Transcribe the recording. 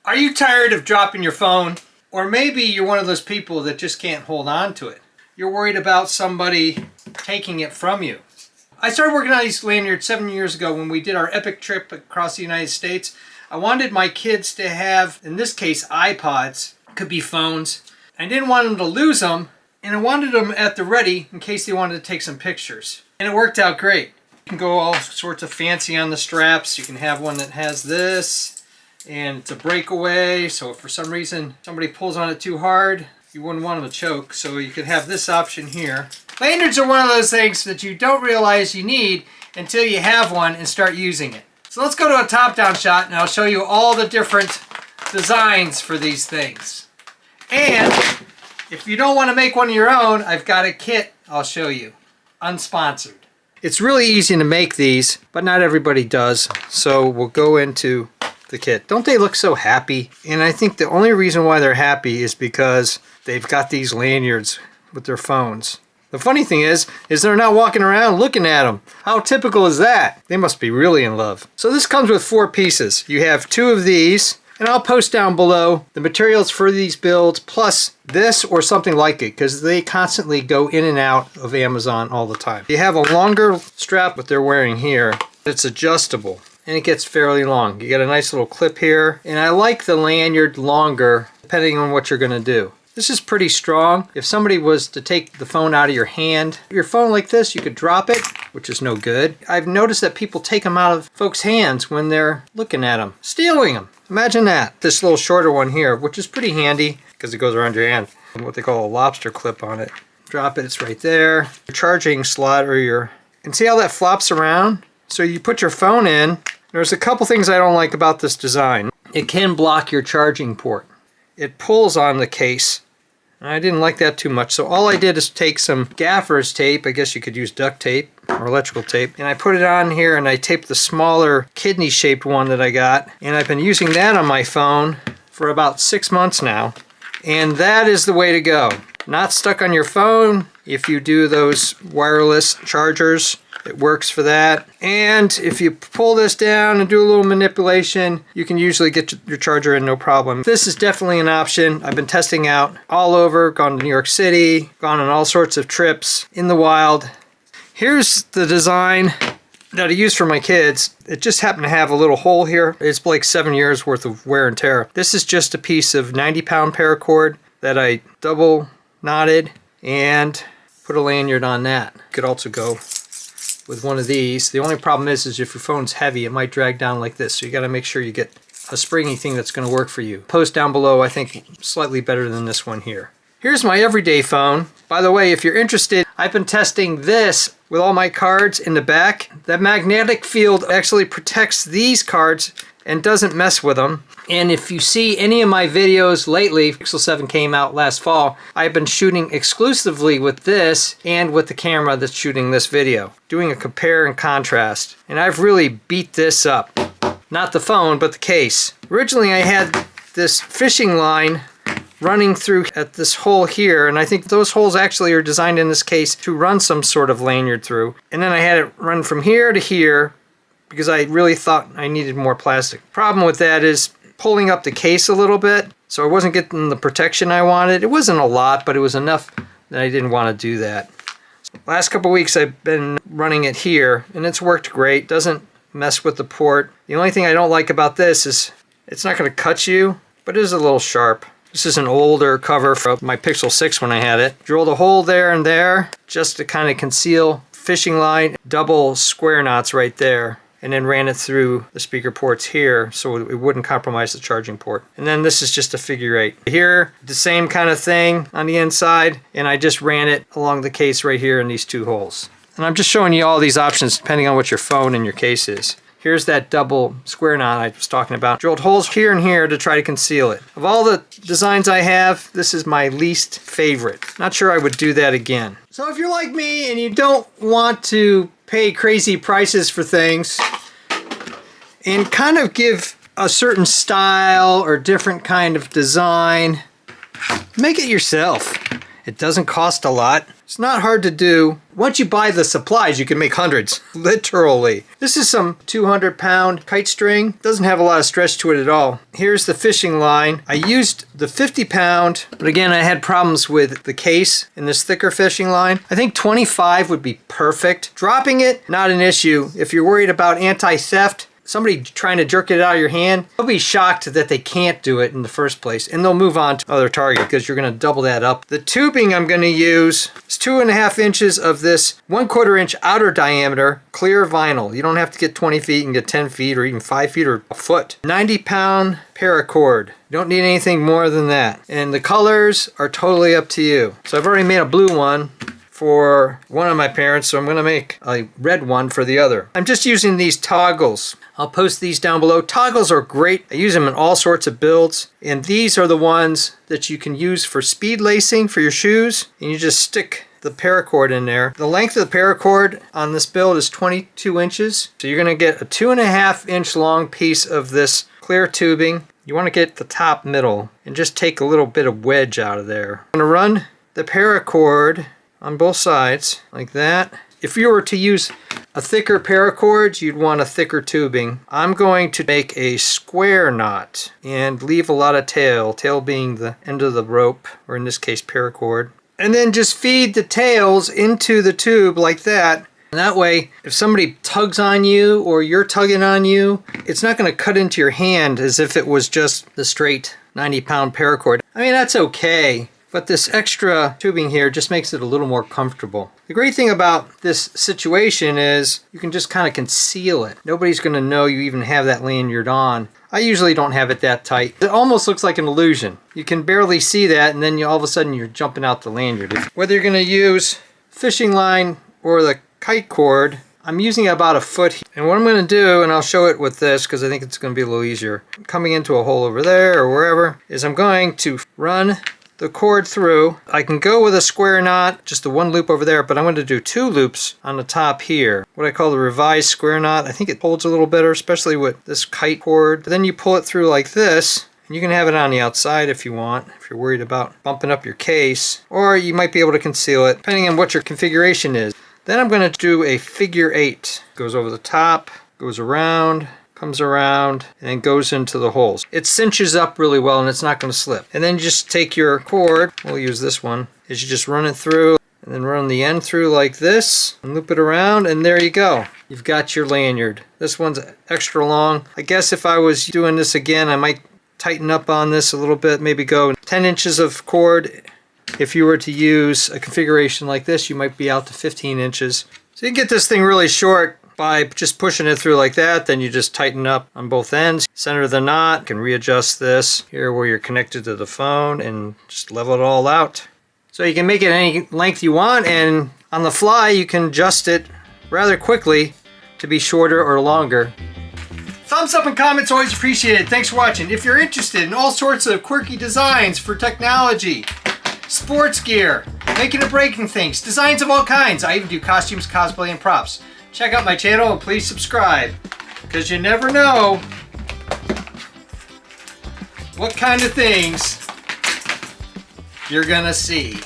Are you tired of dropping your phone? Or maybe you're one of those people that just can't hold on to it. You're worried about somebody taking it from you. I started working on these lanyards 7 years ago when we did our epic trip across the United States. I wanted my kids to have, in this case, iPods. Could be phones. I didn't want them to lose them, and I wanted them at the ready in case they wanted to take some pictures. And it worked out great. You can go all sorts of fancy on the straps. You can have one that has this. And it's a breakaway, so if for some reason somebody pulls on it too hard, you wouldn't want them to choke. So you could have this option here. Lanyards are one of those things that you don't realize you need until you have one and start using it. So let's go to a top-down shot and I'll show you all the different designs for these things. And if you don't want to make one of your own, I've got a kit I'll show you, unsponsored. It's really easy to make these, but not everybody does. So we'll go into the kit. Don't they look so happy? And I think the only reason why they're happy is because they've got these lanyards with their phones. The funny thing is they're not walking around looking at them. How typical is that? They must be really in love. So this comes with 4 pieces. You have 2 of these, and I'll post down below the materials for these builds, plus this or something like it, because they constantly go in and out of Amazon all the time. You have a longer strap that they're wearing here. It's adjustable. And it gets fairly long. You get a nice little clip here. And I like the lanyard longer depending on what you're going to do. This is pretty strong. If somebody was to take the phone out of your hand, your phone like this, you could drop it, which is no good. I've noticed that people take them out of folks' hands when they're looking at them, stealing them. Imagine that. This little shorter one here, which is pretty handy because it goes around your hand. What they call a lobster clip on it. Drop it, it's right there. Your charging slot or your... And see how that flops around? So you put your phone in. There's a couple things I don't like about this design. It can block your charging port. It pulls on the case. I didn't like that too much, so all I did is take some gaffer's tape, I guess you could use duct tape or electrical tape, and I put it on here and I taped the smaller kidney-shaped one that I got, and I've been using that on my phone for about 6 months now, and that is the way to go. Not stuck on your phone. If you do those wireless chargers, it works for that. And if you pull this down and do a little manipulation, you can usually get your charger in no problem. This is definitely an option. I've been testing out all over, gone to New York City, gone on all sorts of trips in the wild. Here's the design that I use for my kids. It just happened to have a little hole here. It's like 7 years worth of wear and tear. This is just a piece of 90-pound paracord that I double knotted and put a lanyard on that. Could also go with one of these. The only problem is if your phone's heavy, it might drag down like this. So you got to make sure you get a springy thing that's going to work for you. Post down below, I think slightly better than this one here. Here's my everyday phone. By the way, if you're interested, I've been testing this with all my cards in the back. The magnetic field actually protects these cards and doesn't mess with them. And if you see any of my videos lately, Pixel 7 came out last fall, I've been shooting exclusively with this and with the camera that's shooting this video, doing a compare and contrast. And I've really beat this up. Not the phone, but the case. Originally I had this fishing line running through at this hole here, and I think those holes actually are designed in this case to run some sort of lanyard through. And then I had it run from here to here because I really thought I needed more plastic. Problem with that is pulling up the case a little bit, so I wasn't getting the protection I wanted. It wasn't a lot, but it was enough that I didn't want to do that. Last couple weeks I've been running it here, and it's worked great. Doesn't mess with the port. The only thing I don't like about this is it's not going to cut you, but it is a little sharp. This is an older cover from my Pixel 6 when I had it. Drilled a hole there and there just to kind of conceal fishing line, double square knots right there, and then ran it through the speaker ports here so it wouldn't compromise the charging port. And then this is just a figure 8. Here, the same kind of thing on the inside, and I just ran it along the case right here in these 2 holes. And I'm just showing you all these options depending on what your phone and your case is. Here's that double square knot I was talking about. Drilled holes here and here to try to conceal it. Of all the designs I have, this is my least favorite. Not sure I would do that again. So if you're like me and you don't want to pay crazy prices for things and kind of give a certain style or different kind of design, make it yourself. It doesn't cost a lot. It's not hard to do. Once you buy the supplies, you can make hundreds, literally. This is some 200-pound kite string. Doesn't have a lot of stretch to it at all. Here's the fishing line. I used the 50-pound, but again, I had problems with the case in this thicker fishing line. I think 25 would be perfect. Dropping it, not an issue. If you're worried about anti-theft, somebody trying to jerk it out of your hand, they'll be shocked that they can't do it in the first place, and they'll move on to other target because you're going to double that up. The tubing I'm going to use is 2.5 inches of this 1/4 inch outer diameter clear vinyl. You don't have to get 20 feet, you can get 10 feet or even 5 feet or a foot. 90-pound paracord. You don't need anything more than that. And the colors are totally up to you. So I've already made a blue one for one of my parents, so I'm going to make a red one for the other. I'm just using these toggles. I'll post these down below. Toggles are great. I use them in all sorts of builds, and these are the ones that you can use for speed lacing for your shoes, and you just stick the paracord in there. The length of the paracord on this build is 22 inches, so you're going to get a 2.5 inch long piece of this clear tubing. You want to get the top middle and just take a little bit of wedge out of there. I'm going to run the paracord on both sides like that. If you were to use a thicker paracord, you'd want a thicker tubing. I'm going to make a square knot and leave a lot of tail being the end of the rope, or in this case paracord. And then just feed the tails into the tube like that. And that way, if somebody tugs on you or you're tugging on you, it's not going to cut into your hand as if it was just the straight 90-pound paracord. I mean, that's okay. But this extra tubing here just makes it a little more comfortable. The great thing about this situation is you can just kind of conceal it. Nobody's going to know you even have that lanyard on. I usually don't have it that tight. It almost looks like an illusion. You can barely see that, and then all of a sudden you're jumping out the lanyard. Whether you're going to use fishing line or the kite cord, I'm using about a foot. And what I'm going to do, and I'll show it with this because I think it's going to be a little easier, coming into a hole over there or wherever, is I'm going to run the cord through. I can go with a square knot, just the one loop over there, but I'm going to do 2 loops on the top here. What I call the revised square knot. I think it holds a little better, especially with this kite cord. Then you pull it through like this, and you can have it on the outside if you want, if you're worried about bumping up your case, or you might be able to conceal it, depending on what your configuration is. Then I'm going to do a figure 8. Goes over the top, goes around, comes around, and then goes into the holes. It cinches up really well and it's not going to slip. And then you just take your cord, we'll use this one, is you just run it through and then run the end through like this and loop it around, and there you go. You've got your lanyard. This one's extra long. I guess if I was doing this again, I might tighten up on this a little bit, maybe go 10 inches of cord. If you were to use a configuration like this, you might be out to 15 inches. So you can get this thing really short by just pushing it through like that. Then you just tighten up on both ends, center the knot, you can readjust this here where you're connected to the phone and just level it all out. So you can make it any length you want, and on the fly you can adjust it rather quickly to be shorter or longer. Thumbs up and comments always appreciated. Thanks for watching. If you're interested in all sorts of quirky designs for technology, sports gear, making and breaking things, designs of all kinds, I even do costumes, cosplay, and props, check out my channel and please subscribe, because you never know what kind of things you're gonna see.